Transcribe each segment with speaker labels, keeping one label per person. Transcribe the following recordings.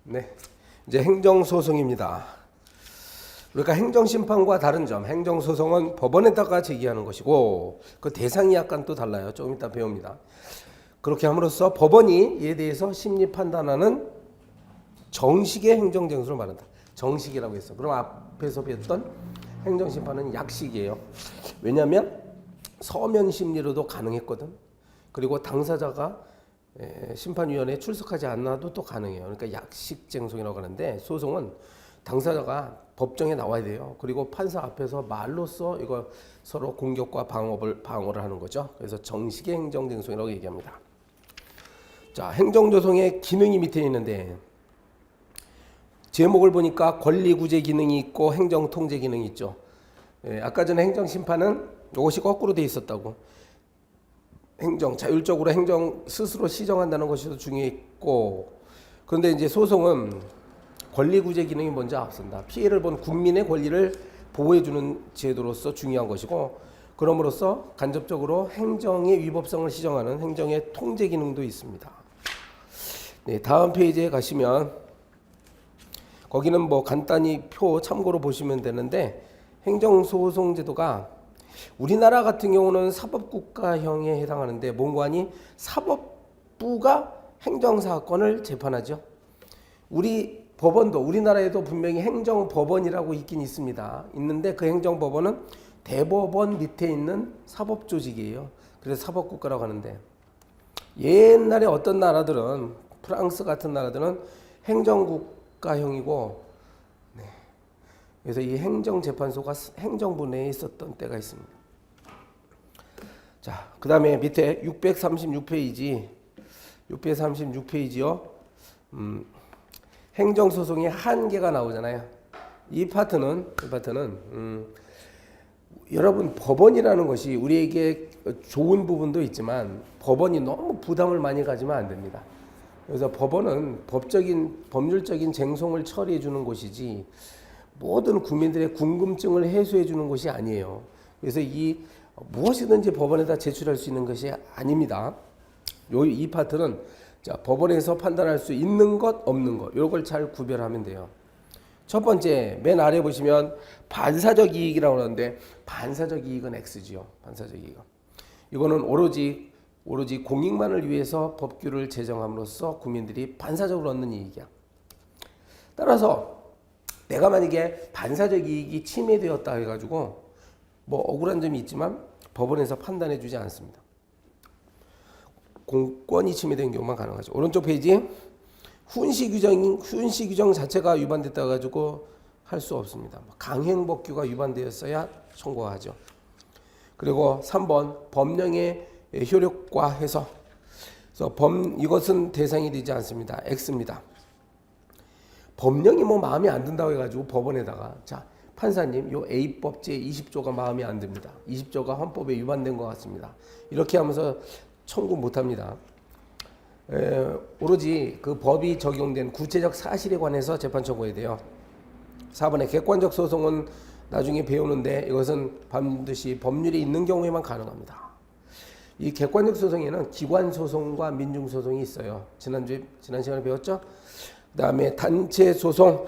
Speaker 1: 네, 이제 행정소송입니다. 그러니까 행정심판과 다른 점, 행정소송은 법원에다가 제기하는 것이고 그 대상이 약간 또 달라요. 조금 이따 배웁니다. 그렇게 함으로써 법원이 이에 대해서 심리 판단하는 정식의 행정쟁소를 말한다. 정식이라고 했어. 그럼 앞에서 배웠던 행정심판은 약식이에요. 왜냐하면 서면 심리로도 가능했거든. 그리고 당사자가 심판위원회에 출석하지 않아도 또 가능해요. 그러니까 약식쟁송이라고 하는데 소송은 당사자가 법정에 나와야 돼요. 그리고 판사 앞에서 말로써 이거 서로 공격과 방어를 하는 거죠. 그래서 정식의 행정쟁송이라고 얘기합니다. 자, 행정조정의 기능이 밑에 있는데 제목을 보니까 권리구제 기능이 있고 행정통제 기능이 있죠. 아까 전에 행정심판은 이것이 거꾸로 돼 있었다고. 자율적으로 행정 스스로 시정한다는 것이 더 중요했고, 그런데 이제 소송은 권리구제 기능이 먼저 앞선다. 피해를 본 국민의 권리를 보호해주는 제도로서 중요한 것이고, 그럼으로써 간접적으로 행정의 위법성을 시정하는 행정의 통제 기능도 있습니다. 네, 다음 페이지에 가시면 거기는 뭐 간단히 표 참고로 보시면 되는데, 행정소송제도가 우리나라 같은 경우는 사법국가형에 해당하는데 뭔고하니 사법부가 행정사건을 재판하죠. 우리 법원도 우리나라에도 분명히 행정법원이라고 있긴 있습니다. 있는데 그 행정법원은 대법원 밑에 있는 사법조직이에요. 그래서 사법국가라고 하는데 옛날에 어떤 나라들은 프랑스 같은 나라들은 행정국가형이고 그래서 이 행정재판소가 행정부 내에 있었던 때가 있습니다. 자, 그 다음에 밑에 636페이지요. 행정소송의 한계가 나오잖아요. 이 파트는 여러분 법원이라는 것이 우리에게 좋은 부분도 있지만 법원이 너무 부담을 많이 가지면 안 됩니다. 그래서 법원은 법률적인 쟁송을 처리해 주는 곳이지 모든 국민들의 궁금증을 해소해 주는 것이 아니에요. 그래서 이 무엇이든지 법원에다 제출할 수 있는 것이 아닙니다. 이 파트는 자, 법원에서 판단할 수 있는 것, 없는 것 이걸 잘 구별하면 돼요. 첫 번째 맨 아래 보시면 반사적 이익이라고 하는데 반사적 이익은 X지요. 반사적 이익은 이거는 오로지 공익만을 위해서 법규를 제정함으로써 국민들이 반사적으로 얻는 이익이야. 따라서 내가 만약에 반사적 이익이 침해되었다 해가지고 뭐 억울한 점이 있지만 법원에서 판단해 주지 않습니다. 공권이 침해된 경우만 가능하죠. 오른쪽 페이지 훈시 규정 자체가 위반됐다 가지고 할 수 없습니다. 강행법규가 위반되었어야 청구하죠. 그리고 3번 법령의 효력화해서 이것은 대상이 되지 않습니다. X입니다. 법령이 뭐 마음에 안 든다고 해가지고 법원에다가 자 판사님 요 A법 제20조가 마음에 안 듭니다. 20조가 헌법에 위반된 것 같습니다. 이렇게 하면서 청구 못합니다. 오로지 그 법이 적용된 구체적 사실에 관해서 재판 청구해야 돼요. 4번에 객관적 소송은 나중에 배우는데 이것은 반드시 법률이 있는 경우에만 가능합니다. 이 객관적 소송에는 기관 소송과 민중 소송이 있어요. 지난 시간에 배웠죠? 그 다음에 단체 소송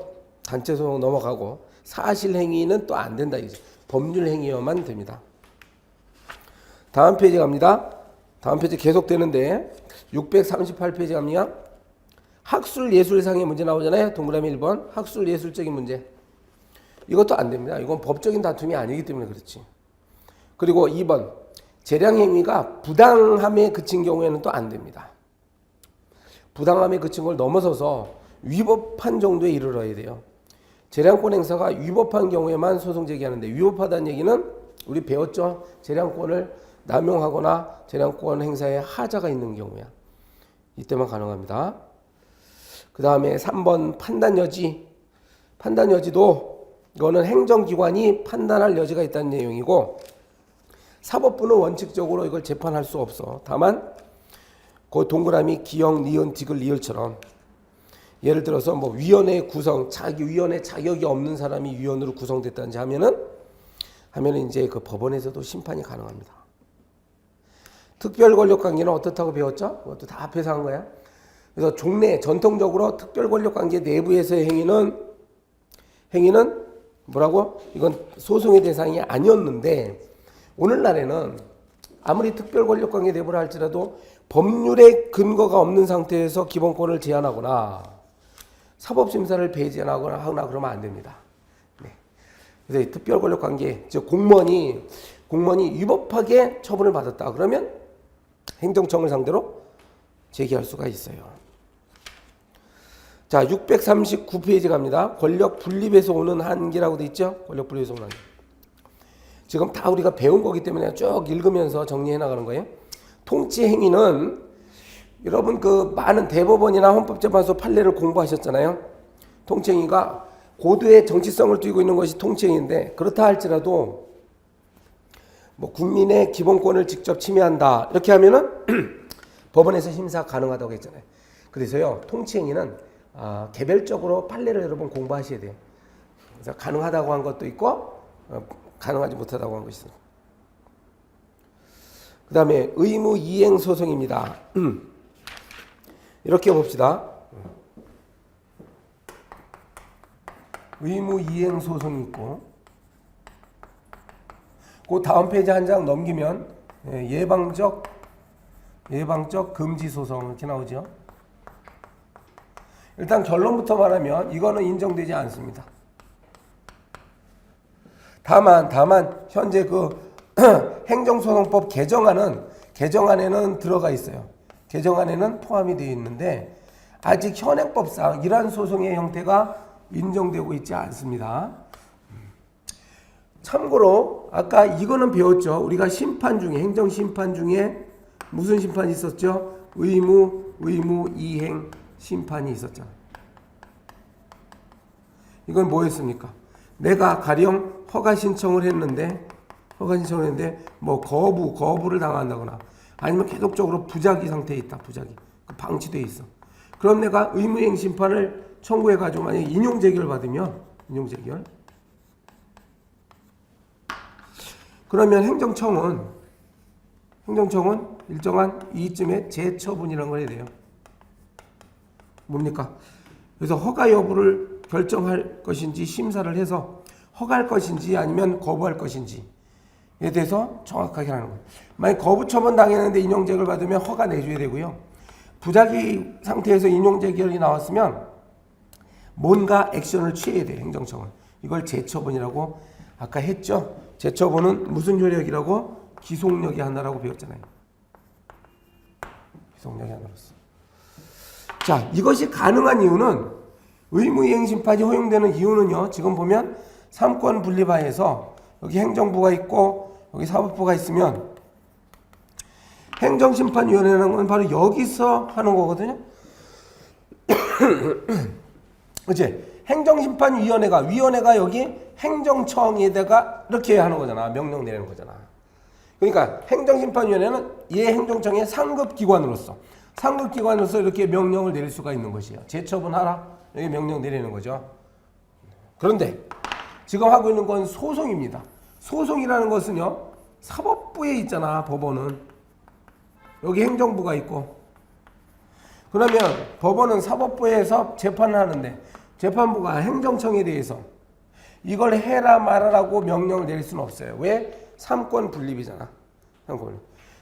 Speaker 1: 넘어가고 사실 행위는 또 안 된다. 법률 행위여만 됩니다. 다음 페이지 갑니다. 다음 페이지 계속 되는데 638페이지 갑니다. 학술 예술상의 문제 나오잖아요. 동그라미 1번 학술 예술적인 문제. 이것도 안 됩니다. 이건 법적인 다툼이 아니기 때문에 그렇지. 그리고 2번 재량 행위가 부당함에 그친 경우에는 또 안 됩니다. 부당함에 그친 걸 넘어서서 위법한 정도에 이르러야 돼요. 재량권 행사가 위법한 경우에만 소송 제기하는데 위법하다는 얘기는 우리 배웠죠. 재량권을 남용하거나 재량권 행사에 하자가 있는 경우야. 이때만 가능합니다. 그 다음에 3번 판단 여지도 이거는 행정기관이 판단할 여지가 있다는 내용이고 사법부는 원칙적으로 이걸 재판할 수 없어. 다만 그 동그라미 기역, 니은, 디귿, 리을처럼 예를 들어서 뭐 위원회 구성, 위원회 자격이 없는 사람이 위원으로 구성됐다든지 하면은 이제 그 법원에서도 심판이 가능합니다. 특별 권력 관계는 어떻다고 배웠죠? 그것도 다 앞에서 한 거야. 그래서 종래 전통적으로 특별 권력 관계 내부에서의 행위는 뭐라고? 이건 소송의 대상이 아니었는데 오늘날에는 아무리 특별 권력 관계 내부라 할지라도 법률의 근거가 없는 상태에서 기본권을 제한하거나 사법 심사를 배제하거나 그러면 안 됩니다. 네. 그래서 특별 권력 관계, 즉 공무원이 위법하게 처분을 받았다 그러면 행정청을 상대로 제기할 수가 있어요. 자, 639페이지 갑니다. 권력 분립에서 오는 한계라고 돼 있죠? 권력 분립에서 오는 한계. 지금 다 우리가 배운 거기 때문에 쭉 읽으면서 정리해 나가는 거예요. 통치 행위는 여러분 그 많은 대법원이나 헌법재판소 판례를 공부하셨잖아요. 통치 행위가 고도의 정치성을 띠고 있는 것이 통치 행위인데 그렇다 할지라도 뭐 국민의 기본권을 직접 침해한다 이렇게 하면은 법원에서 심사 가능하다고 했잖아요. 그래서요 통치 행위는 개별적으로 판례를 여러분 공부하셔야 돼요. 그래서 가능하다고 한 것도 있고 가능하지 못하다고 한 것이 있어요. 그 다음에 의무 이행 소송입니다. 이렇게 봅시다. 의무 이행 소송이 있고 그 다음 페이지 한 장 넘기면 예방적 금지 소송 이렇게 나오죠. 일단 결론부터 말하면 이거는 인정되지 않습니다. 다만 현재 그 행정소송법 개정안에는 들어가 있어요. 개정안에는 포함이 되어 있는데 아직 현행법상 이러한 소송의 형태가 인정되고 있지 않습니다. 참고로 아까 이거는 배웠죠. 우리가 심판 중에 행정심판 중에 무슨 심판이 있었죠? 의무 이행 심판이 있었죠. 이건 뭐였습니까? 내가 가령 허가 신청을 했는데 뭐 거부를 당한다거나 아니면 계속적으로 부작위 상태에 있다. 부작위. 방치돼 있어. 그럼 내가 의무이행 심판을 청구해 가지고 만약에 인용 재결 받으면 그러면 행정청은 일정한 이쯤에 재처분이라는 걸 해야 돼요. 뭡니까? 그래서 허가 여부를 결정할 것인지 심사를 해서 허가할 것인지 아니면 거부할 것인지에 대해서 정확하게 하는 거예요. 만약 거부 처분 당했는데 인용 재결 받으면 허가 내줘야 되고요. 부작위 상태에서 인용 재결이 나왔으면 뭔가 액션을 취해야 돼요. 행정청은. 이걸 재처분이라고 아까 했죠. 재처분은 무슨 효력이라고? 기속력이 하나라고 배웠잖아요. 기속력이 하나로서. 자, 이것이 가능한 이유는 의무이행 심판이 허용되는 이유는요. 지금 보면 삼권 분립하에서 여기 행정부가 있고 여기 사법부가 있으면 행정심판위원회라는 건 바로 여기서 하는 거거든요. 그치? 위원회가 여기 행정청에다가 이렇게 하는 거잖아. 명령 내리는 거잖아. 그러니까 행정심판위원회는 얘 행정청의 상급기관으로서 이렇게 명령을 내릴 수가 있는 것이에요. 재처분하라. 여기 명령 내리는 거죠. 그런데 지금 하고 있는 건 소송입니다. 소송이라는 것은요. 사법부에 있잖아. 법원은. 여기 행정부가 있고. 그러면 법원은 사법부에서 재판을 하는데 재판부가 행정청에 대해서 이걸 해라 말아라고 명령을 내릴 수는 없어요. 왜? 삼권 분립이잖아.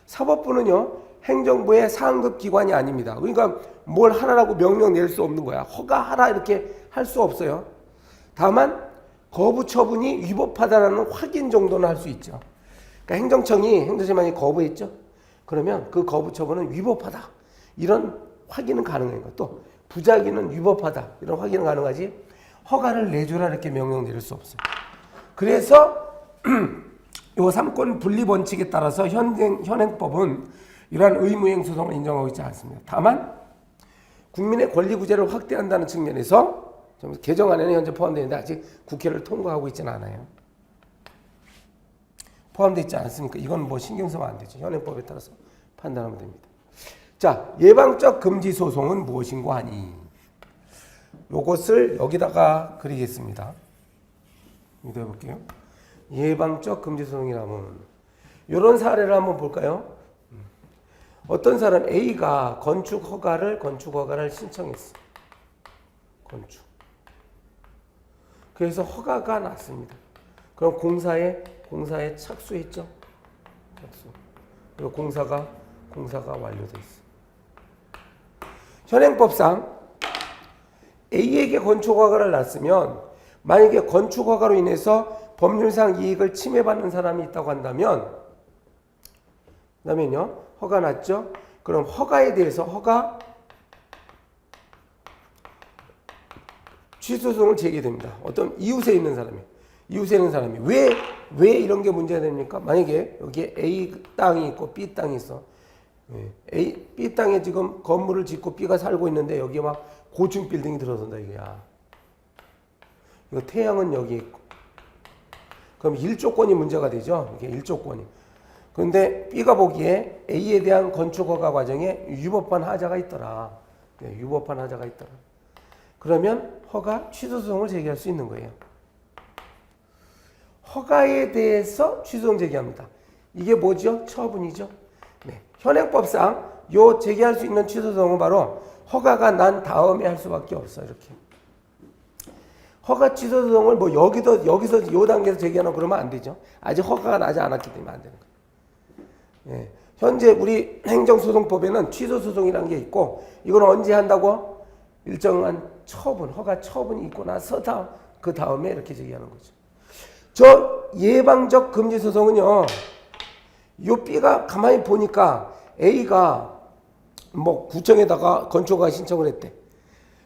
Speaker 1: 사법부는요. 행정부의 상급 기관이 아닙니다. 그러니까 뭘 하라고 명령 내릴 수 없는 거야. 허가하라 이렇게 할 수 없어요. 다만 거부 처분이 위법하다라는 확인 정도는 할 수 있죠. 그러니까 행정심판이 거부했죠. 그러면 그 거부 처분은 위법하다. 이런 확인은 가능해요. 또 부작위는 위법하다. 이런 확인은 가능하지. 허가를 내주라 이렇게 명령 내릴 수 없어요. 그래서 이 삼권 분립 원칙에 따라서 현행법은 이러한 의무이행 소송을 인정하고 있지 않습니다. 다만 국민의 권리 구제를 확대한다는 측면에서 개정안에는 현재 포함되어 있는데 아직 국회를 통과하고 있지는 않아요. 포함되어 있지 않습니까? 이건 뭐 신경 쓰면 안 되죠. 현행법에 따라서 판단하면 됩니다. 자, 예방적 금지 소송은 무엇인고 하니? 요것을 여기다가 그리겠습니다. 여기다 해볼게요. 예방적 금지 소송이라면 이런 사례를 한번 볼까요? 어떤 사람 A가 건축 허가를 신청했어. 건축. 그래서 허가가 났습니다. 그럼 공사에 착수했죠. 착수. 그리고 공사가 완료돼 있어. 현행법상 A에게 건축 허가를 놨으면 만약에 건축 허가로 인해서 법률상 이익을 침해받는 사람이 있다고 한다면 그다음에요. 허가 났죠? 그럼 허가에 대해서 취소소송을 제기됩니다. 어떤 이웃에 있는 사람이 왜 이런 게 문제가 됩니까? 만약에 여기에 A 땅이 있고 B 땅이 있어. B 땅에 지금 건물을 짓고 B가 살고 있는데 여기에 막 고층 빌딩이 들어선다 이거야. 이거 태양은 여기 있고. 그럼 일조권이 문제가 되죠. 이게 일조권이. 그런데 B가 보기에 A에 대한 건축 허가 과정에 위법한 하자가 있더라. 위법한 하자가 있더라. 그러면 허가 취소 소송을 제기할 수 있는 거예요. 허가에 대해서 취소소송 제기합니다. 이게 뭐죠? 처분이죠. 네. 현행법상 요 제기할 수 있는 취소 소송은 바로 허가가 난 다음에 할 수밖에 없어. 이렇게. 허가 취소 소송을 뭐 여기서 요 단계에서 제기하나 그러면 안 되죠. 아직 허가가 나지 않았기 때문에 안 되는 거예요. 예. 현재 우리 행정소송법에는 취소소송이라는 게 있고 이건 언제 한다고? 일정한 처분, 허가 처분이 있고 나서 그 다음에 이렇게 제기하는 거죠. 저 예방적 금지소송은요. 요 B가 가만히 보니까 A가 뭐 구청에다가 건축허가 신청을 했대.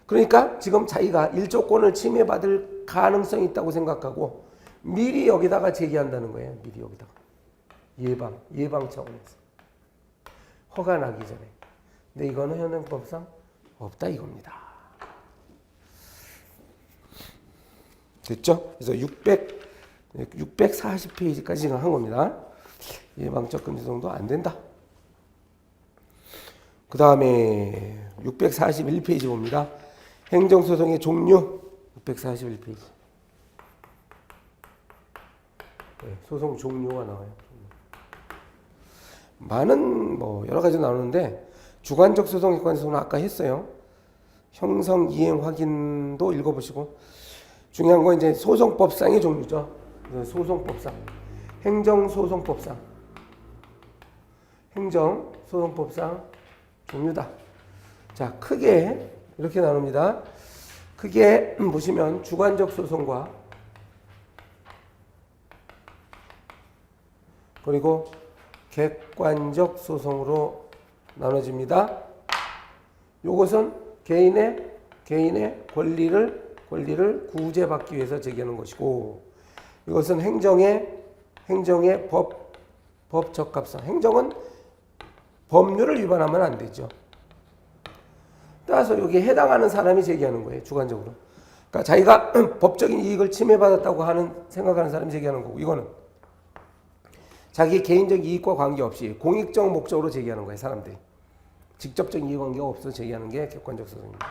Speaker 1: 그러니까 지금 자기가 일조권을 침해받을 가능성이 있다고 생각하고 미리 여기다가 제기한다는 거예요. 미리 여기다가. 예방 차원에서. 허가 나기 전에. 근데 이거는 현행법상 없다 이겁니다. 됐죠? 그래서 640페이지까지 지금 한 겁니다. 예방적 금지소송도 안 된다. 그 다음에 641페이지 봅니다. 행정소송의 종류 641페이지. 네, 소송 종류가 나와요. 많은 뭐 여러 가지 나오는데 주관적 소송, 객관적 소송은 아까 했어요. 형성 이행 확인도 읽어보시고 중요한 건 이제 소송법상의 종류죠. 소송법상, 행정소송법상, 행정소송법상 종류다. 자, 크게 이렇게 나눕니다. 크게 보시면 주관적 소송과 그리고 객관적 소송으로 나눠집니다. 이것은 개인의 권리를 구제받기 위해서 제기하는 것이고, 이것은 행정의 법 적합성. 행정은 법률을 위반하면 안 되죠. 따라서 여기에 해당하는 사람이 제기하는 거예요. 주관적으로. 그러니까 자기가 법적인 이익을 침해받았다고 생각하는 사람이 제기하는 거고, 이거는 자기 개인적 이익과 관계없이 공익적 목적으로 제기하는 거예요. 사람들이. 직접적인 이익 관계가 없어서 제기하는 게 객관적 소송입니다.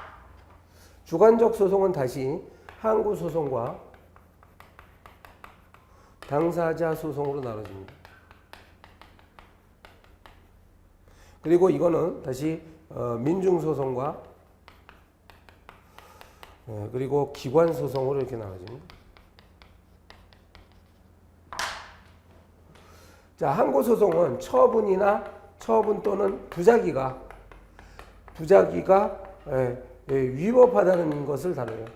Speaker 1: 주관적 소송은 다시 항구 소송과 당사자 소송으로 나눠집니다. 그리고 이거는 다시 민중소송과 그리고 기관소송으로 이렇게 나눠집니다. 자, 항구소송은 처분 또는 부작위가 위법하다는 것을 다뤄요.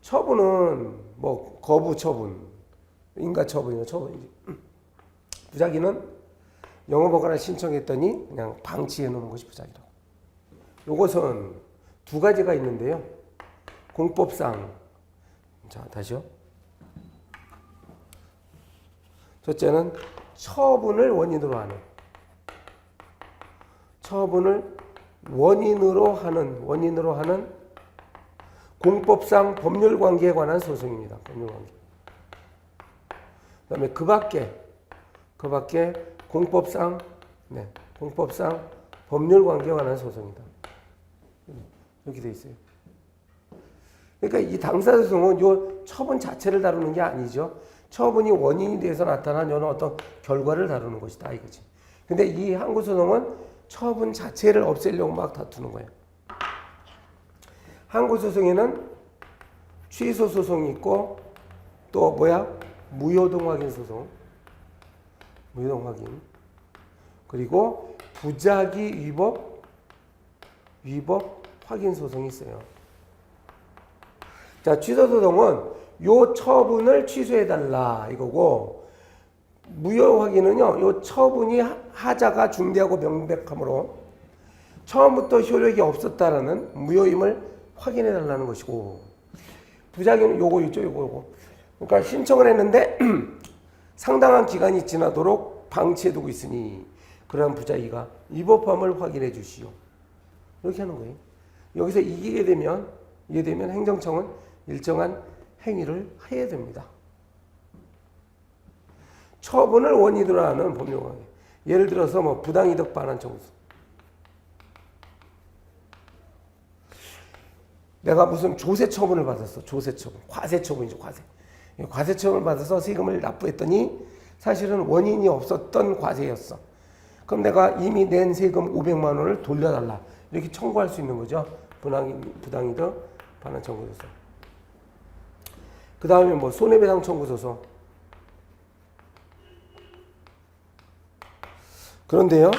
Speaker 1: 처분은 뭐 거부 처분, 인가 처분이요, 처분이지. 부작위는 영업허가를 신청했더니 그냥 방치해 놓는 것이 부작위라고. 요것은 두 가지가 있는데요. 공법상, 자 다시요. 첫째는 처분을 원인으로 하는 공법상 법률 관계에 관한 소송입니다. 법률 관계. 그다음에 그 밖에 공법상 법률 관계에 관한 소송이다. 이렇게 돼 있어요. 그러니까 이 당사자 소송은 요 처분 자체를 다루는 게 아니죠. 처분이 원인이 돼서 나타난 어떤 결과를 다루는 것이다 이거지. 근데 이 항고소송은 처분 자체를 없애려고 막 다투는 거예요. 항고소송에는 취소소송이 있고 또 뭐야? 무효동 확인 소송. 무효동 확인. 그리고 부작위 위법 확인 소송이 있어요. 자, 취소소송은 요 처분을 취소해달라 이거고, 무효 확인은요, 요 처분이 하자가 중대하고 명백하므로 처음부터 효력이 없었다라는 무효임을 확인해달라는 것이고, 부작위는 요거 있죠, 요거. 그러니까 신청을 했는데 상당한 기간이 지나도록 방치해두고 있으니 그러한 부작위가 위법함을 확인해 주시오. 이렇게 하는 거예요. 여기서 이기게 되면 행정청은 일정한 행위를 해야 됩니다. 처분을 원인으로 하는 법률관계. 예를 들어서 뭐 부당이득 반환 청구서. 내가 무슨 조세 처분을 받았어. 조세 처분. 과세 처분이죠. 과세 처분을 받아서 세금을 납부했더니 사실은 원인이 없었던 과세였어. 그럼 내가 이미 낸 세금 500만 원을 돌려달라. 이렇게 청구할 수 있는 거죠. 부당이득 반환 청구소서. 그 다음에 뭐 손해배상 청구소서. 그런데요,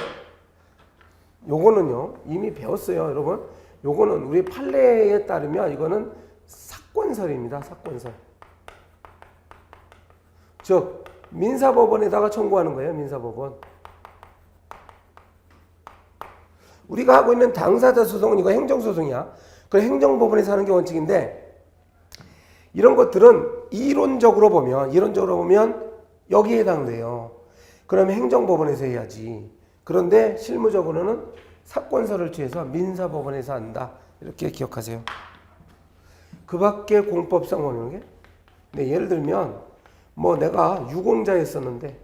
Speaker 1: 요거는요, 이미 배웠어요, 여러분. 요거는 우리 판례에 따르면 이거는 사건설입니다, 사건설. 즉, 민사법원에다가 청구하는 거예요, 민사법원. 우리가 하고 있는 당사자 소송은 이거 행정소송이야. 그 행정법원에서 하는 게 원칙인데, 이런 것들은 이론적으로 보면 여기에 해당돼요. 그러면 행정법원에서 해야지. 그런데 실무적으로는 사건설을 취해서 민사법원에서 한다. 이렇게 기억하세요. 그 밖에 공법상 오는 게, 네, 예를 들면 뭐 내가 유공자였었는데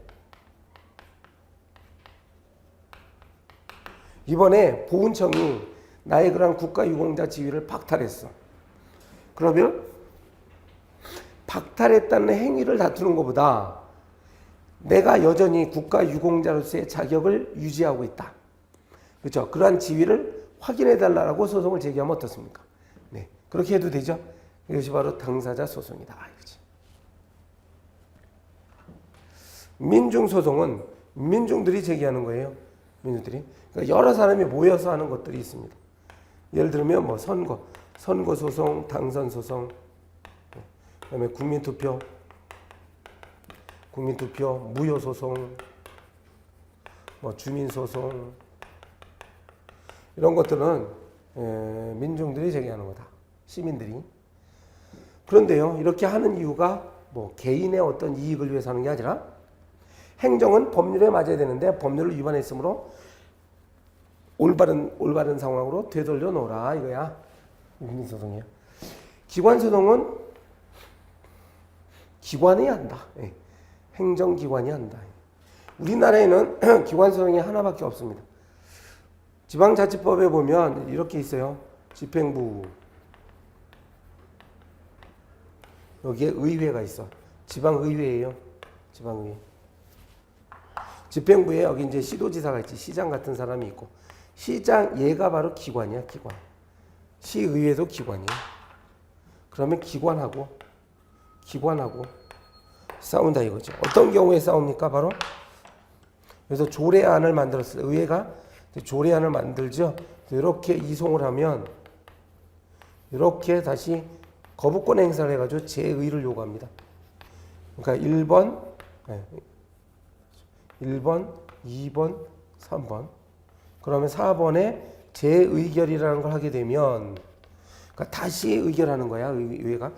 Speaker 1: 이번에 보훈청이 나의 그런 국가유공자 지위를 박탈했어. 그러면 박탈했다는 행위를 다투는 것보다 내가 여전히 국가유공자로서의 자격을 유지하고 있다. 그렇죠? 그러한 지위를 확인해달라고 소송을 제기하면 어떻습니까? 네, 그렇게 해도 되죠? 이것이 바로 당사자 소송이다. 이거지. 민중소송은 민중들이 제기하는 거예요. 민중들이. 그러니까 여러 사람이 모여서 하는 것들이 있습니다. 예를 들면 뭐 선거소송, 당선소송, 그다음에 국민투표, 무효소송, 뭐 주민소송, 이런 것들은 민중들이 제기하는 거다. 시민들이. 그런데요, 이렇게 하는 이유가 뭐 개인의 어떤 이익을 위해서 하는 게 아니라 행정은 법률에 맞아야 되는데 법률을 위반했으므로 올바른 상황으로 되돌려 놓으라 이거야. 민소송이야. 기관소송은 기관이 한다. 행정기관이 한다. 우리나라에는 기관소송이 하나밖에 없습니다. 지방자치법에 보면 이렇게 있어요. 집행부. 여기에 의회가 있어. 지방의회예요. 지방의회. 집행부에 여기 이제 시도지사가 있지. 시장 같은 사람이 있고. 시장, 얘가 바로 기관이야, 기관. 시의회도 기관이야. 그러면 기관하고 싸운다 이거죠. 어떤 경우에 싸웁니까? 바로 그래서 조례안을 만들었어요. 의회가 조례안을 만들죠. 이렇게 이송을 하면 이렇게 다시 거부권 행사를 해가지고 재의를 요구합니다. 그러니까 1번, 2번, 3번. 그러면 4번에 재의결이라는 걸 하게 되면 그러니까 다시 의결하는 거야, 의회가.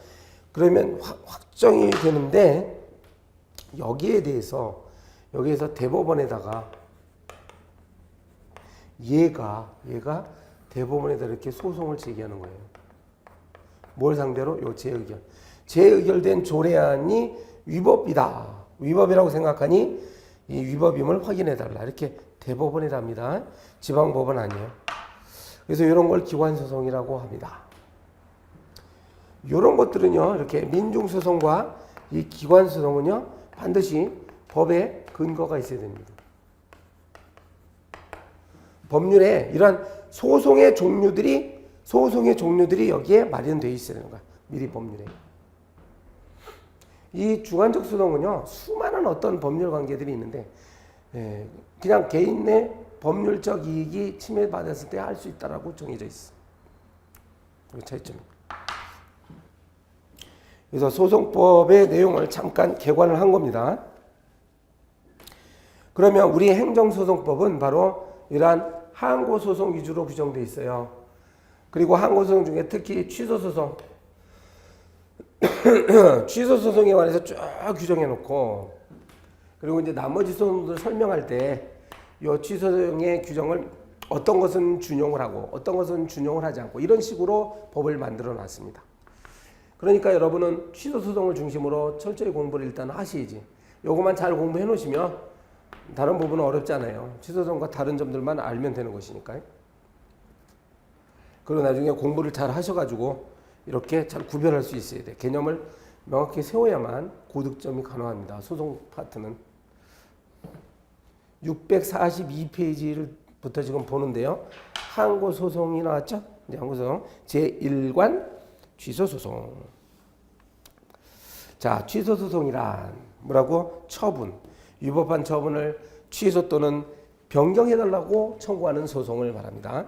Speaker 1: 그러면 확정이 되는데 여기에서 대법원에다가 얘가 대법원에다 이렇게 소송을 제기하는 거예요. 뭘 상대로? 요 재의결. 재의결된 조례안이 위법이다. 위법이라고 생각하니 이 위법임을 확인해달라. 이렇게 대법원에다 합니다. 지방법원 아니에요. 그래서 이런 걸 기관소송이라고 합니다. 이런 것들은요, 이렇게 민중소송과 이 기관소송은요, 반드시 법에 근거가 있어야 됩니다. 법률에 이러한 소송의 종류들이 여기에 마련되어 있어야 되는 거야. 미리 법률에. 이 주관적 소송은요, 수많은 어떤 법률 관계들이 있는데, 그냥 개인의 법률적 이익이 침해받았을 때 할 수 있다라고 정해져 있어. 그 차이점입니다. 그래서 소송법의 내용을 잠깐 개관을 한 겁니다. 그러면 우리 행정소송법은 바로 이러한 항고소송 위주로 규정되어 있어요. 그리고 항고소송 중에 특히 취소소송, 취소소송에 관해서 쭉 규정해 놓고, 그리고 이제 나머지 소송들 설명할 때 이 취소소송의 규정을 어떤 것은 준용을 하고 어떤 것은 준용을 하지 않고 이런 식으로 법을 만들어 놨습니다. 그러니까 여러분은 취소소송을 중심으로 철저히 공부를 일단 하시지. 요것만 잘 공부해 놓으시면 다른 부분은 어렵지 않아요. 취소소송과 다른 점들만 알면 되는 것이니까요. 그리고 나중에 공부를 잘 하셔가지고 이렇게 잘 구별할 수 있어야 돼. 개념을 명확히 세워야만 고득점이 가능합니다. 소송 파트는. 642페이지부터 지금 보는데요. 항고소송이 나왔죠? 항고소송 제1관 취소소송. 자, 취소소송이란 뭐라고? 처분. 위법한 처분을 취소 또는 변경해달라고 청구하는 소송을 말합니다.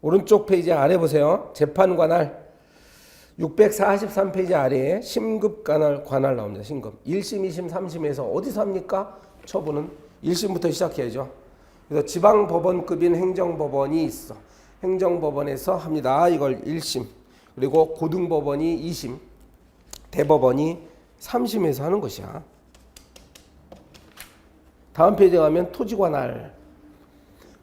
Speaker 1: 오른쪽 페이지 아래 보세요. 재판관할 643페이지 아래에 심급관할 나옵니다. 심급. 1심, 2심, 3심에서 어디서 합니까? 처분은 1심부터 시작해야죠. 그래서 지방법원급인 행정법원이 있어. 행정법원에서 합니다. 이걸 1심. 그리고 고등법원이 2심. 대법원이 3심에서 하는 것이야. 다음 페이지에 가면 토지관할.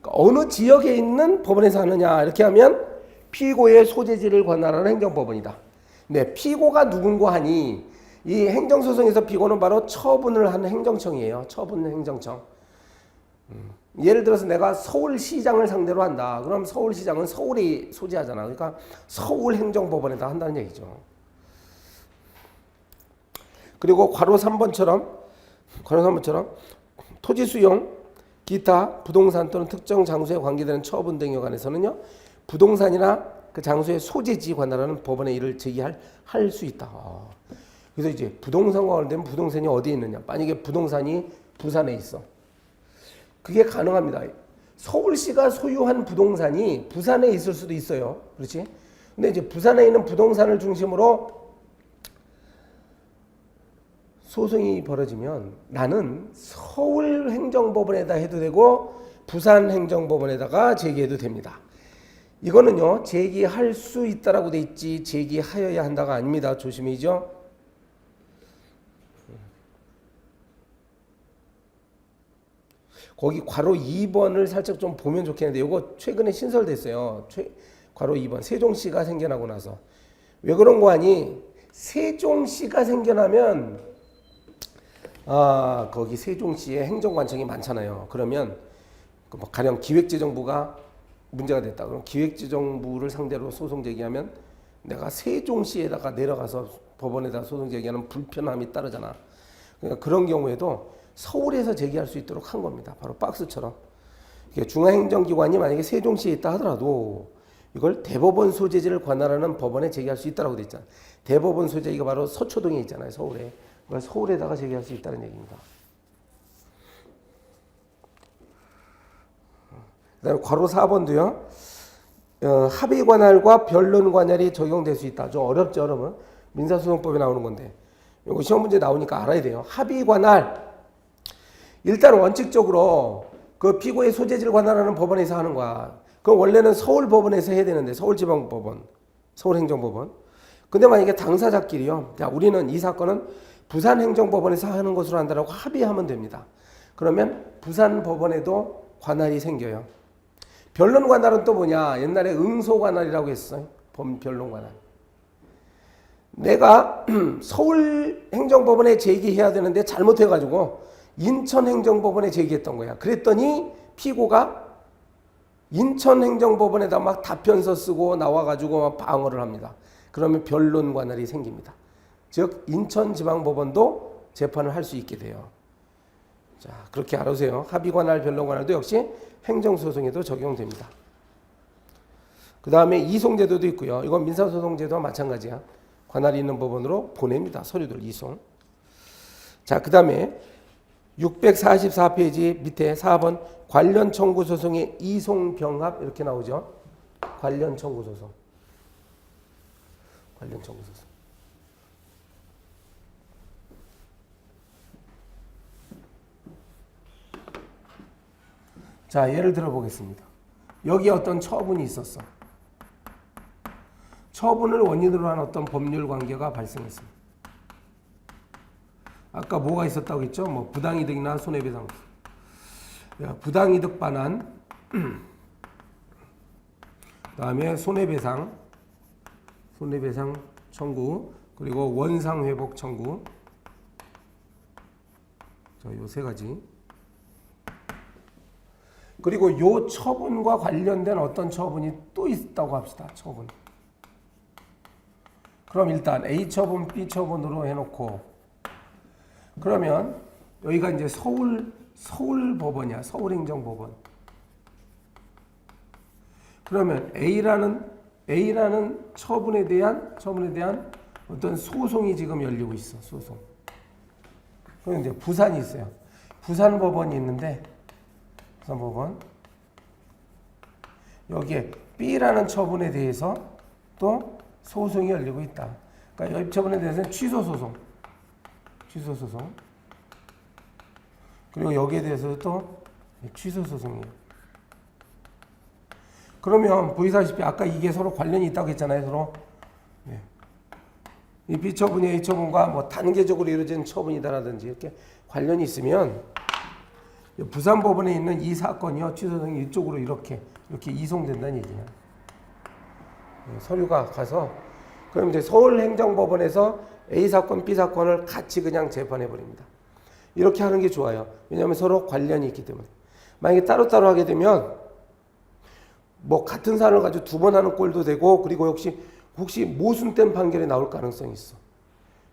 Speaker 1: 그러니까 어느 지역에 있는 법원에서 하느냐 이렇게 하면 피고의 소재지를 관할하는 행정법원이다. 네, 피고가 누군고 하니 이 행정소송에서 피고는 바로 처분을 하는 행정청이에요. 처분 행정청. 예를 들어서 내가 서울시장을 상대로 한다. 그럼 서울시장은 서울이 소재하잖아. 그러니까 서울행정법원에다 한다는 얘기죠. 그리고 괄호 3번처럼 토지 수용, 기타, 부동산 또는 특정 장소에 관계되는 처분 등에 관해서는요. 부동산이나 그 장소의 소재지 관할하는 법원의 일을 제기할 수 있다. 그래서 이제 부동산과 관련되면 부동산이 어디에 있느냐. 만약에 부동산이 부산에 있어. 그게 가능합니다. 서울시가 소유한 부동산이 부산에 있을 수도 있어요. 그렇지? 근데 이제 부산에 있는 부동산을 중심으로 소송이 벌어지면 나는 서울행정법원에다 해도 되고 부산행정법원에다가 제기해도 됩니다. 이거는요, 제기할 수 있다라고 돼 있지 제기하여야 한다가 아닙니다. 조심이죠. 거기 괄호 2번을 살짝 좀 보면 좋겠는데 이거 최근에 신설됐어요. 괄호 2번 세종시가 생겨나고 나서 왜 그런 거 아니? 세종시가 생겨나면 거기 세종시에 행정관청이 많잖아요. 그러면 가령 기획재정부가 문제가 됐다. 그럼 기획재정부를 상대로 소송 제기하면 내가 세종시에다가 내려가서 법원에다 소송 제기하는 불편함이 따르잖아. 그러니까 그런 경우에도 서울에서 제기할 수 있도록 한 겁니다. 바로 박스처럼. 중앙행정기관이 만약에 세종시에 있다 하더라도 이걸 대법원 소재지를 관할하는 법원에 제기할 수 있다고 돼 있잖아. 대법원 소재지가 바로 서초동에 있잖아요. 서울에. 그걸 서울에다가 제기할 수 있다는 얘기입니다. 그다음에 괄호 4번도요. 합의 관할과 변론 관할이 적용될 수 있다. 좀 어렵죠, 여러분. 민사소송법에 나오는 건데. 이거 시험 문제 나오니까 알아야 돼요. 합의 관할. 일단 원칙적으로 그 피고의 소재지를 관할하는 법원에서 하는 거야. 그럼 원래는 서울법원에서 해야 되는데 서울지방법원, 서울행정법원. 근데 만약에 당사자끼리요. 자, 우리는 이 사건은 부산행정법원에서 하는 것으로 한다라고 합의하면 됩니다. 그러면 부산법원에도 관할이 생겨요. 변론 관할은 또 뭐냐? 옛날에 응소 관할이라고 했어요. 변론 관할. 내가 서울 행정법원에 제기해야 되는데 잘못해가지고 인천 행정법원에 제기했던 거야. 그랬더니 피고가 인천 행정법원에다 막 답변서 쓰고 나와가지고 막 방어를 합니다. 그러면 변론 관할이 생깁니다. 즉 인천지방법원도 재판을 할 수 있게 돼요. 자, 그렇게 알아보세요. 합의관할, 변론관할도 역시 행정소송에도 적용됩니다. 그 다음에 이송제도도 있고요. 이건 민사소송제도와 마찬가지야. 관할이 있는 법원으로 보냅니다. 서류들 이송. 자, 그 다음에 644페이지 밑에 4번 관련 청구 소송의 이송 병합 이렇게 나오죠. 관련 청구 소송. 관련 청구 소송. 자, 예를 들어 보겠습니다. 여기 어떤 처분이 있었어. 처분을 원인으로 한 어떤 법률 관계가 발생했습니다. 아까 뭐가 있었다고 했죠? 뭐 부당이득이나 손해배상. 부당이득 반환, 그다음에 손해배상 청구, 그리고 원상회복 청구. 자, 요 세 가지. 그리고 요 처분과 관련된 어떤 처분이 또 있다고 합시다. 처분. 그럼 일단 A 처분, B 처분으로 해놓고 그러면 여기가 이제 서울 법원이야. 서울행정법원. 그러면 A라는 처분에 대한 어떤 소송이 지금 열리고 있어. 소송. 그럼 이제 부산이 있어요. 부산 법원이 있는데 부산 법원 여기에 B라는 처분에 대해서 또 소송이 열리고 있다. 그러니까 여입 처분에 대해서는 취소 소송. 그리고 여기에 대해서도 또 취소 소송이에요. 그러면 보이다시피 아까 이게 서로 관련이 있다고 했잖아요. 서로. 네. 이 B 처분이 A 처분과 뭐 단계적으로 이루어진 처분이다라든지 이렇게 관련이 있으면 부산 법원에 있는 이 사건이요. 취소 소송이 이쪽으로 이렇게 이송된다는 얘기야. 서류가 가서 그럼 이제 서울행정법원에서 A 사건, B 사건을 같이 그냥 재판해 버립니다. 이렇게 하는 게 좋아요. 왜냐하면 서로 관련이 있기 때문에. 만약에 따로따로 하게 되면 뭐 같은 사안을 가지고 두 번 하는 꼴도 되고 그리고 혹시 모순된 판결이 나올 가능성이 있어.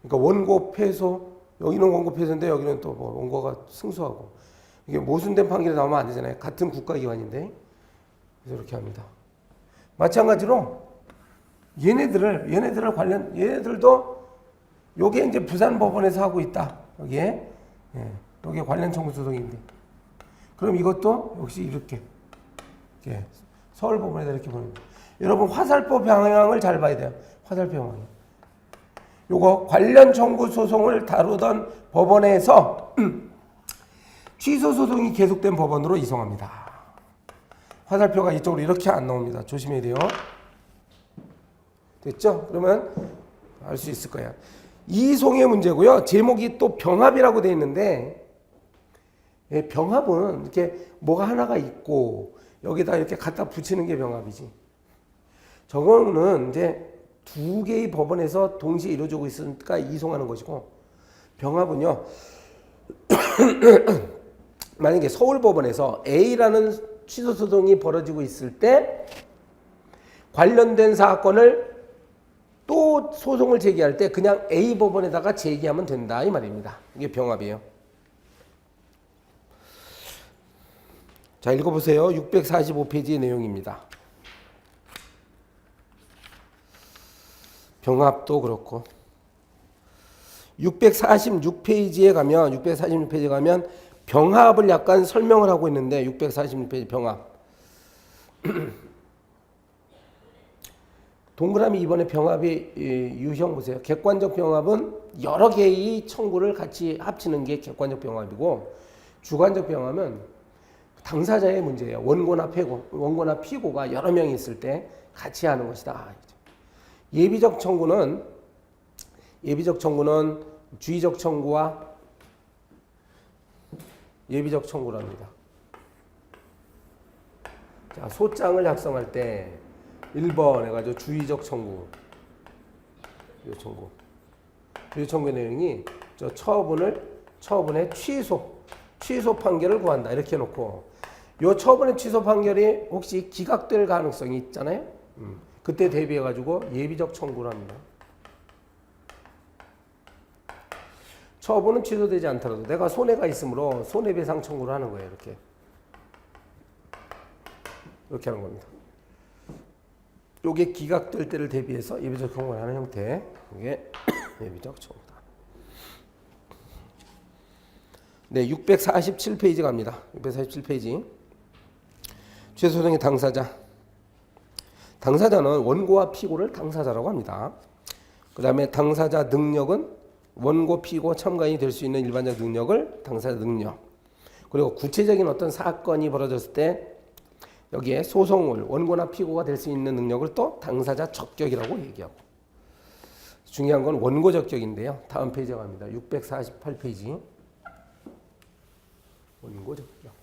Speaker 1: 그러니까 원고 패소, 여기는 원고 패소인데 여기는 또 뭐 원고가 승소하고 이게 모순된 판결이 나오면 안 되잖아요. 같은 국가기관인데. 그래서 이렇게 합니다. 마찬가지로 얘네들도 요게 이제 부산 법원에서 하고 있다. 여기에 관련 청구 소송인데. 그럼 이것도 역시 이렇게 서울 법원에다 이렇게 보냅니다. 여러분 화살표 방향을 잘 봐야 돼요. 화살표 방향. 요거 관련 청구 소송을 다루던 법원에서 취소 소송이 계속된 법원으로 이송합니다. 화살표가 이쪽으로 이렇게 안 나옵니다. 조심해야 돼요. 됐죠? 그러면 알 수 있을 거야. 이송의 문제고요. 제목이 또 병합이라고 되어 있는데 병합은 이렇게 뭐가 하나가 있고 여기다 이렇게 갖다 붙이는 게 병합이지. 저거는 이제 두 개의 법원에서 동시에 이루어지고 있으니까 이송하는 것이고 병합은요. 만약에 서울법원에서 A라는 취소소송이 벌어지고 있을 때 관련된 사건을 또 소송을 제기할 때 그냥 A 법원에다가 제기하면 된다 이 말입니다. 이게 병합이에요. 자, 읽어보세요. 645페이지의 내용입니다. 병합도 그렇고 646페이지에 가면 병합을 약간 설명을 하고 있는데 646페이지 병합 동그라미 이번에 병합의 유형 보세요. 객관적 병합은 여러 개의 청구를 같이 합치는 게 객관적 병합이고 주관적 병합은 당사자의 문제예요. 원고나 피고가 여러 명이 있을 때 같이 하는 것이다. 예비적 청구는 주의적 청구와 예비적 청구랍니다. 자, 소장을 작성할 때 1번 해가지고 주의적 청구. 주의 청구의 내용이 저 처분의 취소 판결을 구한다. 이렇게 해놓고 요 처분의 취소 판결이 혹시 기각될 가능성이 있잖아요. 그때 대비해가지고 예비적 청구를 합니다. 처분은 취소되지 않더라도 내가 손해가 있으므로 손해배상 청구를 하는 거예요. 이렇게 하는 겁니다. 요게 기각될 때를 대비해서 예비적 청구를 하는 형태. 이게 예비적 청구다. 네, 647페이지 갑니다. 647페이지. 취소소송의 당사자. 당사자는 원고와 피고를 당사자라고 합니다. 그 다음에 당사자 능력은 원고, 피고, 참가인이 될 수 있는 일반적 능력을 당사자 능력. 그리고 구체적인 어떤 사건이 벌어졌을 때 여기에 소송을 원고나 피고가 될 수 있는 능력을 또 당사자 적격이라고 얘기하고. 중요한 건 원고 적격인데요. 다음 페이지에 갑니다. 648페이지. 원고 적격.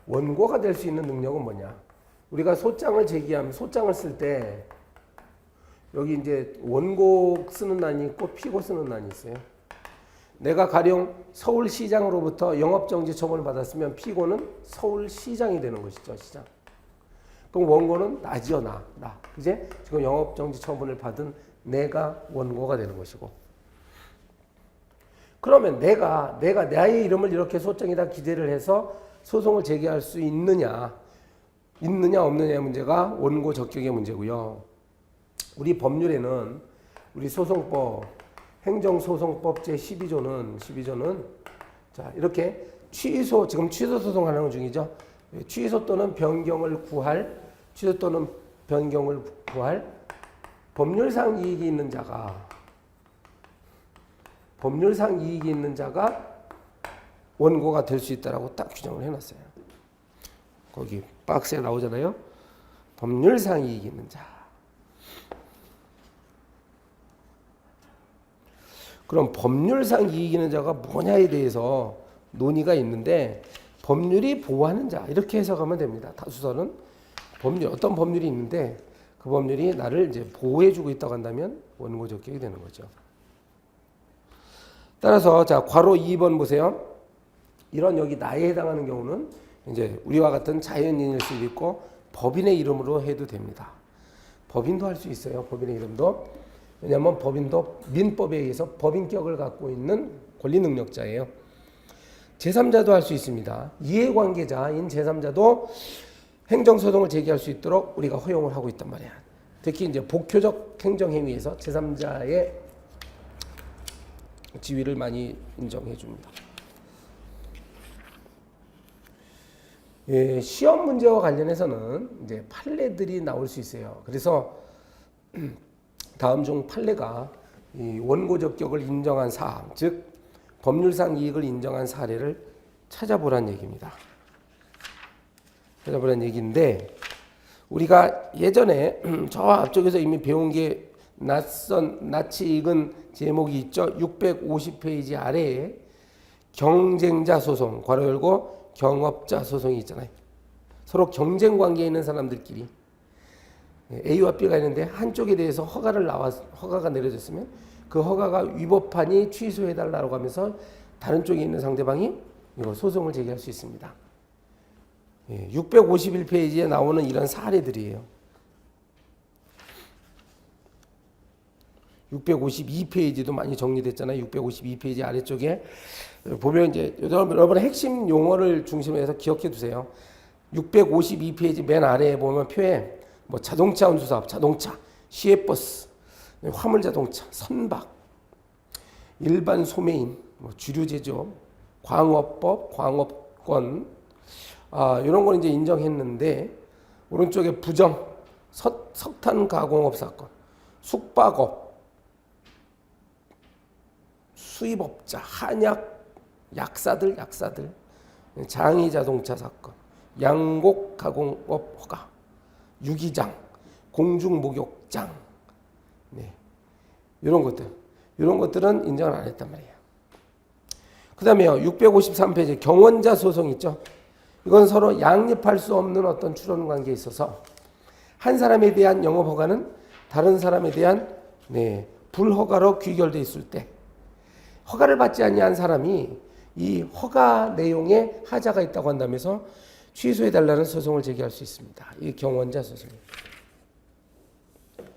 Speaker 1: 원고가 될 수 있는 능력은 뭐냐? 우리가 소장을 제기하면 소장을 쓸 때 여기 이제 원고 쓰는 난이 있고 피고 쓰는 난이 있어요. 내가 가령 서울시장으로부터 영업정지 처분을 받았으면 피고는 서울시장이 되는 것이죠. 시장. 그럼 원고는 나지요. 나. 이제 지금 영업정지 처분을 받은 내가 원고가 되는 것이고. 그러면 내가 나의 이름을 이렇게 소장에다 기재를 해서 소송을 제기할 수 있느냐 없느냐의 문제가 원고 적격의 문제고요. 우리 법률에는 우리 소송법 행정소송법 제12조는 자 이렇게 지금 취소 소송하는 중이죠. 취소 또는 변경을 구할 법률상 이익이 있는 자가 원고가 될 수 있다라고 딱 규정을 해놨어요. 거기 박스에 나오잖아요. 법률상 이익이 있는 자. 그럼 법률상 이익이 있는 자가 뭐냐에 대해서 논의가 있는데 법률이 보호하는 자 이렇게 해석하면 됩니다. 다수설은 어떤 법률이 있는데 그 법률이 나를 이제 보호해주고 있다고 한다면 원고 적격이 되는 거죠. 따라서 자 괄호 2번 보세요. 이런 여기 나에 해당하는 경우는 이제 우리와 같은 자연인일 수도 있고 법인의 이름으로 해도 됩니다. 법인도 할 수 있어요. 법인의 이름도. 왜냐하면 법인도 민법에 의해서 법인격을 갖고 있는 권리 능력자예요. 제3자도 할 수 있습니다. 이해관계자인 제3자도 행정소송을 제기할 수 있도록 우리가 허용을 하고 있단 말이야. 특히 이제 복효적 행정행위에서 제3자의 지위를 많이 인정해 줍니다. 예, 시험 문제와 관련해서는 이제 판례들이 나올 수 있어요. 그래서 다음 중 판례가 이 원고 적격을 인정한 사항, 즉 법률상 이익을 인정한 사례를 찾아보란 얘기입니다. 찾아보란 얘기인데 우리가 예전에 저 앞쪽에서 이미 배운 게 낯이 익은 제목이 있죠. 650페이지 아래에 경쟁자 소송, 괄호 열고 경업자 소송이 있잖아요. 서로 경쟁 관계에 있는 사람들끼리 A와 B가 있는데 한쪽에 대해서 허가가 내려졌으면 그 허가가 위법하니 취소해달라고 하면서 다른 쪽에 있는 상대방이 이거 소송을 제기할 수 있습니다. 651페이지에 나오는 이런 사례들이에요. 652페이지도 많이 정리됐잖아요. 652페이지 아래쪽에 보면 이제 여러분의 핵심 용어를 중심으로 해서 기억해 두세요. 652페이지 맨 아래에 보면 표에 뭐 자동차 운수사업, 자동차, 시외버스, 화물자동차, 선박, 일반 소매인, 뭐 주류제조, 광업법, 광업권, 이런 걸 이제 인정했는데 오른쪽에 부정, 석탄 가공업 사건, 숙박업, 수입업자, 한약, 약사들, 장의자동차 사건, 양곡 가공업 허가, 유기장, 공중목욕장, 이런 것들은 인정을 안 했단 말이에요. 그 다음에요, 653페이지 경원자 소송 있죠. 이건 서로 양립할 수 없는 어떤 출원 관계에 있어서 한 사람에 대한 영업 허가는 다른 사람에 대한 불허가로 귀결돼 있을 때 허가를 받지 아니한 사람이 이 허가 내용에 하자가 있다고 한다면서 취소해달라는 소송을 제기할 수 있습니다. 이 경원자 소송입니다.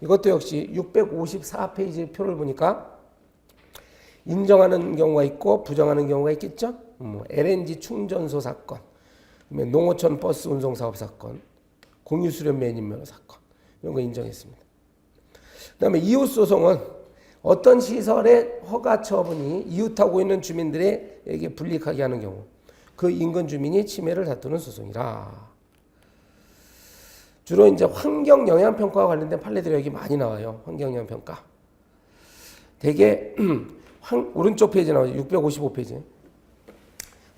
Speaker 1: 이것도 역시 654페이지 표를 보니까 인정하는 경우가 있고 부정하는 경우가 있겠죠. LNG 충전소 사건, 농어촌 버스 운송 사업 사건, 공유수련 매입면허 사건 이런 거 인정했습니다. 그다음에 이웃 소송은 어떤 시설의 허가 처분이 이웃하고 있는 주민들에게 불이익하게 하는 경우 그 인근 주민이 침해를 다투는 소송이라. 주로 이제 환경 영향 평가와 관련된 판례들이 여기 많이 나와요. 환경 영향 평가. 대개 오른쪽 페이지에 나와요. 655페이지.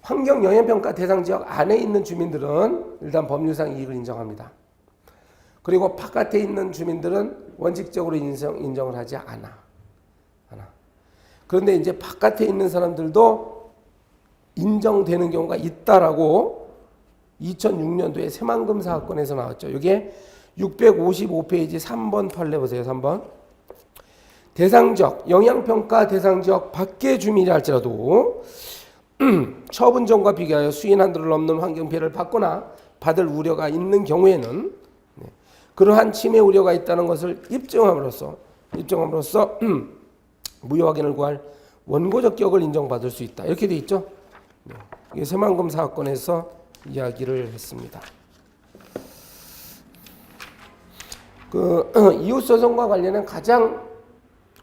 Speaker 1: 환경 영향 평가 대상 지역 안에 있는 주민들은 일단 법률상 이익을 인정합니다. 그리고 바깥에 있는 주민들은 원칙적으로 인정을 하지 않아. 그런데 이제 바깥에 있는 사람들도 인정되는 경우가 있다라고 2006년도에 새만금 사건에서 나왔죠. 이게 655페이지 3번 판례 보세요. 3번. 대상지역, 영향평가 대상지역 밖의 주민이라 할지라도 처분 전과 비교하여 수인 한도를 넘는 환경피해를 받거나 받을 우려가 있는 경우에는 그러한 침해 우려가 있다는 것을 입증함으로써 무효 확인을 구할 원고적 격을 인정받을 수 있다. 이렇게 돼 있죠. 이게 새만금 사건에서 이야기를 했습니다. 이웃 소송과 관련된 가장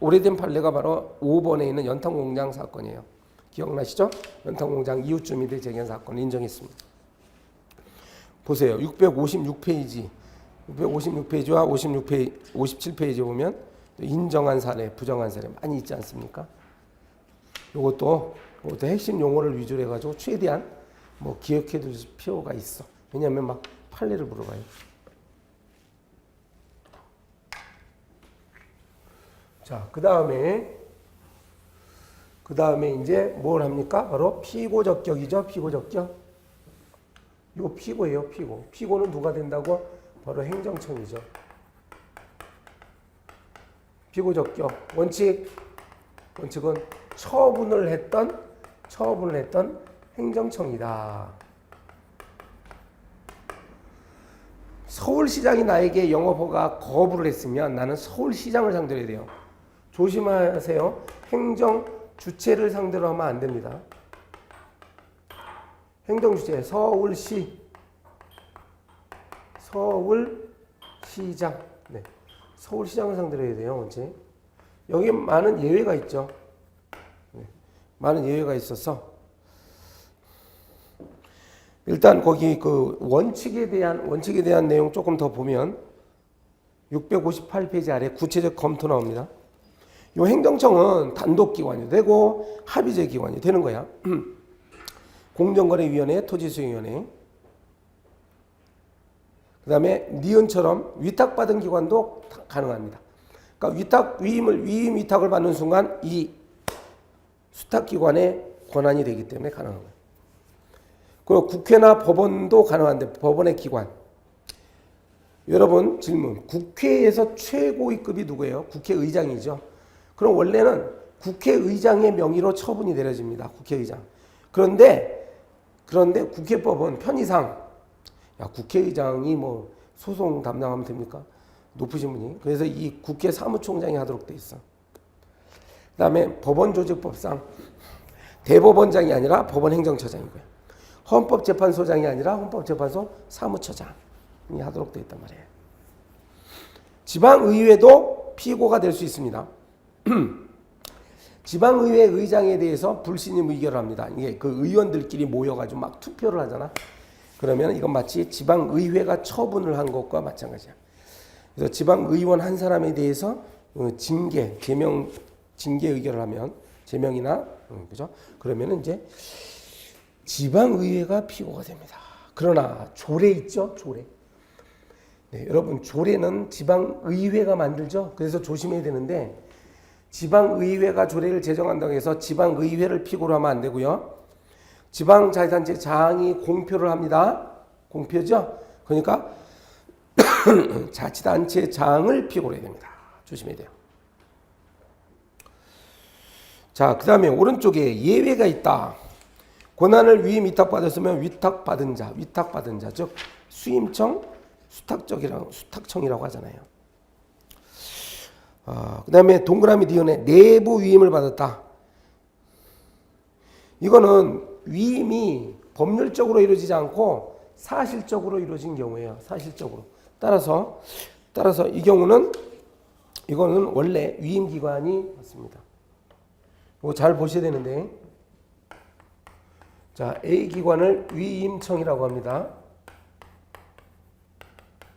Speaker 1: 오래된 판례가 바로 5번에 있는 연탄공장 사건이에요. 기억나시죠? 연탄공장 이웃 주민들이 제기한 사건을 인정했습니다. 보세요. 656페이지와 57페이지 보면 인정한 사례, 부정한 사례 많이 있지 않습니까? 이것도 핵심 용어를 위주로 해가지고 최대한 기억해 둘 필요가 있어. 왜냐하면 막 판례를 물어봐요. 자, 그 다음에 이제 뭘 합니까? 바로 피고적격이죠. 피고적격. 이거 피고예요. 피고. 피고는 누가 된다고? 바로 행정청이죠. 피고적격. 원칙은 처분을 했던 행정청이다. 서울시장이 나에게 영업허가 거부를 했으면 나는 서울시장을 상대로 해야 돼요. 조심하세요. 행정 주체를 상대로 하면 안 됩니다. 행정 주체 서울시장. 네. 서울시장을 상대로 해야 돼요. 원체. 여기 많은 예외가 있죠. 네. 많은 예외가 있어서 일단 거기 그 원칙에 대한 내용 조금 더 보면 658페이지 아래 구체적 검토 나옵니다. 이 행정청은 단독기관이 되고 합의제 기관이 되는 거야. 공정거래위원회, 토지수용위원회. 그 다음에 니은처럼 위탁받은 기관도 가능합니다. 그러니까 위임 위탁을 받는 순간 이 수탁기관의 권한이 되기 때문에 가능한 거예요. 그리고 국회나 법원도 가능한데 법원의 기관. 여러분 질문. 국회에서 최고위급이 누구예요? 국회의장이죠. 그럼 원래는 국회의장의 명의로 처분이 내려집니다. 국회의장. 그런데 국회법은 편의상 국회의장이 소송 담당하면 됩니까? 높으신 분이. 그래서 이 국회 사무총장이 하도록 돼 있어. 그다음에 법원조직법상 대법원장이 아니라 법원행정처장이고요. 헌법재판소장이 아니라 헌법재판소 사무처장이 하도록 돼 있단 말이에요. 지방의회도 피고가 될 수 있습니다. 지방의회 의장에 대해서 불신임 의결을 합니다. 이게 그 의원들끼리 모여가지고 막 투표를 하잖아. 그러면 이건 마치 지방의회가 처분을 한 것과 마찬가지야. 그래서 지방의원 한 사람에 대해서 징계 의결을 하면 제명이나 그죠? 그러면은 이제 지방의회가 피고가 됩니다. 그러나 조례 있죠? 조례. 네, 여러분 조례는 지방의회가 만들죠. 그래서 조심해야 되는데 지방의회가 조례를 제정한다고 해서 지방의회를 피고로 하면 안 되고요. 지방자치단체 장이 공표를 합니다. 공표죠. 그러니까 자치단체 장을 피고로 해야 됩니다. 조심해야 돼요. 자, 그 다음에 오른쪽에 예외가 있다. 권한을 위임 위탁받았으면 위탁받은 자, 즉 수임청, 수탁청이라고 하잖아요. 그 다음에 동그라미 니은에 내부 위임을 받았다. 이거는 위임이 법률적으로 이루어지지 않고 사실적으로 이루어진 경우예요. 사실적으로. 따라서 이 경우는 이거는 원래 위임기관이 맞습니다. 이거 잘 보셔야 되는데, 자, A 기관을 위임청이라고 합니다.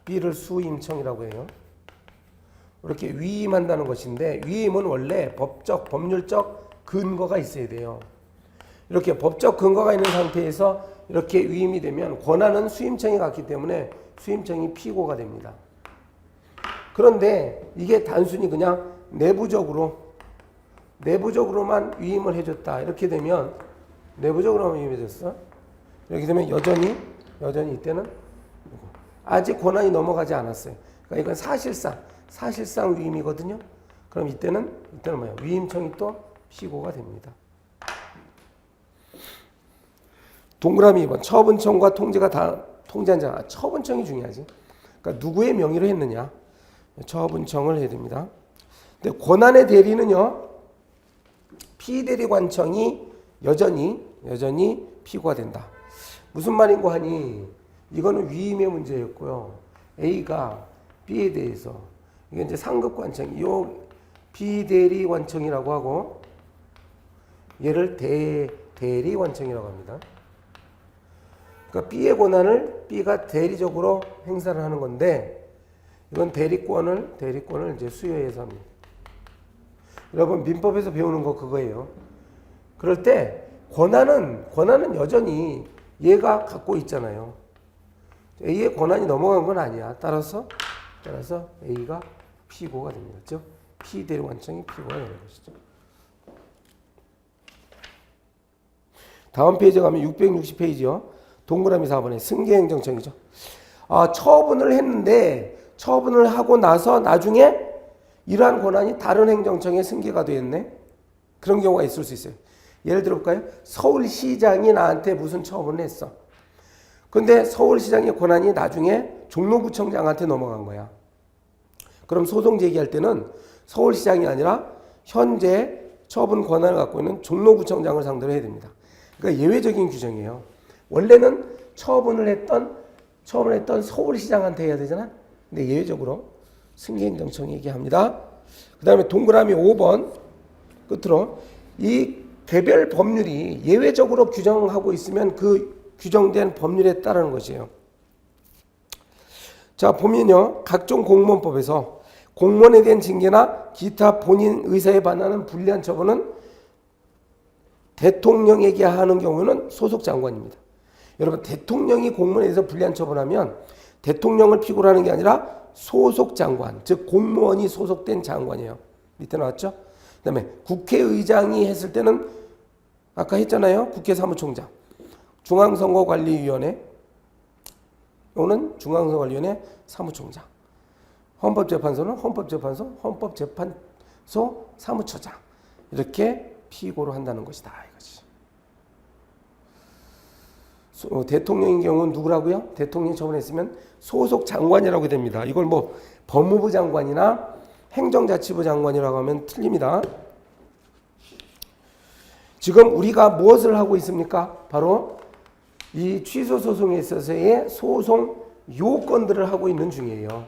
Speaker 1: B를 수임청이라고 해요. 이렇게 위임한다는 것인데, 위임은 원래 법적, 법률적 근거가 있어야 돼요. 이렇게 법적 근거가 있는 상태에서 이렇게 위임이 되면 권한은 수임청에 갔기 때문에 수임청이 피고가 됩니다. 그런데 이게 단순히 그냥 내부적으로만 위임을 해줬다. 이렇게 되면 내부적으로만 위임해줬어. 이렇게 되면 여전히 이때는 아직 권한이 넘어가지 않았어요. 그러니까 이건 사실상 위임이거든요. 그럼 이때는 뭐예요? 위임청이 또 피고가 됩니다. 동그라미 2번. 처분청과 통제가 다 통제한 자. 처분청이 중요하지. 그러니까 누구의 명의로 했느냐. 처분청을 해야 됩니다. 근데 권한의 대리는요. 피대리관청이 여전히 피고가 된다. 무슨 말인고 하니 이거는 위임의 문제였고요. A가 B에 대해서 이게 이제 상급관청, 이 피대리관청이라고 하고 얘를 대리관청이라고 합니다. 그러니까 B의 권한을 B가 대리적으로 행사를 하는 건데 이건 대리권을 이제 수여해서 합니다. 여러분 민법에서 배우는 거 그거예요. 그럴 때 권한은 여전히 얘가 갖고 있잖아요. A의 권한이 넘어간 건 아니야. 따라서 A가 피고가 됩니다. 즉 피대리관청이 피고가 되는 것이죠. 다음 페이지 가면 660페이지요. 동그라미 4번에 승계행정청이죠. 처분을 했는데 처분을 하고 나서 나중에 이러한 권한이 다른 행정청에 승계가 됐네. 그런 경우가 있을 수 있어요. 예를 들어 볼까요? 서울시장이 나한테 무슨 처분을 했어. 근데 서울시장의 권한이 나중에 종로구청장한테 넘어간 거야. 그럼 소송 제기할 때는 서울시장이 아니라 현재 처분 권한을 갖고 있는 종로구청장을 상대로 해야 됩니다. 그러니까 예외적인 규정이에요. 원래는 처분을 했던 서울시장한테 해야 되잖아. 근데 예외적으로 승계행정청이 얘기합니다. 그 다음에 동그라미 5번 끝으로 이 개별 법률이 예외적으로 규정하고 있으면 그 규정된 법률에 따르는 것이에요. 자, 보면요. 각종 공무원법에서 공무원에 대한 징계나 기타 본인 의사에 반하는 불리한 처분은 대통령에게 하는 경우는 소속 장관입니다. 여러분 대통령이 공무원에 대해서 불리한 처분하면 대통령을 피고로 하는 게 아니라 소속 장관, 즉 공무원이 소속된 장관이에요. 밑에 나왔죠? 그 다음에 국회의장이 했을 때는 아까 했잖아요. 국회 사무총장, 중앙선거관리위원회, 이거는 중앙선거관리위원회 사무총장, 헌법재판소는 헌법재판소, 헌법재판소 사무처장 이렇게 피고로 한다는 것이다 이거지. 대통령인 경우는 누구라고요? 대통령이 처분했으면 소속 장관이라고 됩니다. 이걸 뭐 법무부 장관이나 행정자치부 장관이라고 하면 틀립니다. 지금 우리가 무엇을 하고 있습니까? 바로 이 취소 소송에 있어서의 소송 요건들을 하고 있는 중이에요.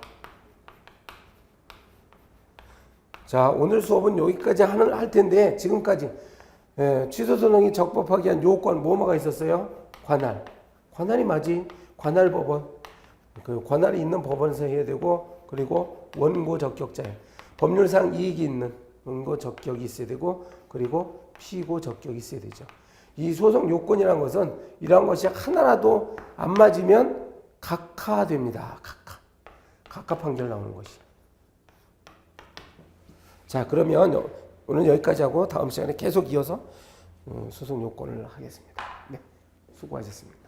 Speaker 1: 자, 오늘 수업은 여기까지 할 텐데 지금까지 취소 소송이 적법하게 한 요건 뭐가 있었어요? 관할이 맞지? 관할법원. 그 관할이 있는 법원에서 해야 되고, 그리고 원고 적격자예요. 법률상 이익이 있는 원고 적격이 있어야 되고, 그리고 피고 적격이 있어야 되죠. 이 소송 요건이라는 것은 이러한 것이 하나라도 안 맞으면 각하됩니다. 각하 판결 나오는 것이. 자, 그러면 오늘 여기까지 하고 다음 시간에 계속 이어서 소송 요건을 하겠습니다. 네, 수고하셨습니다.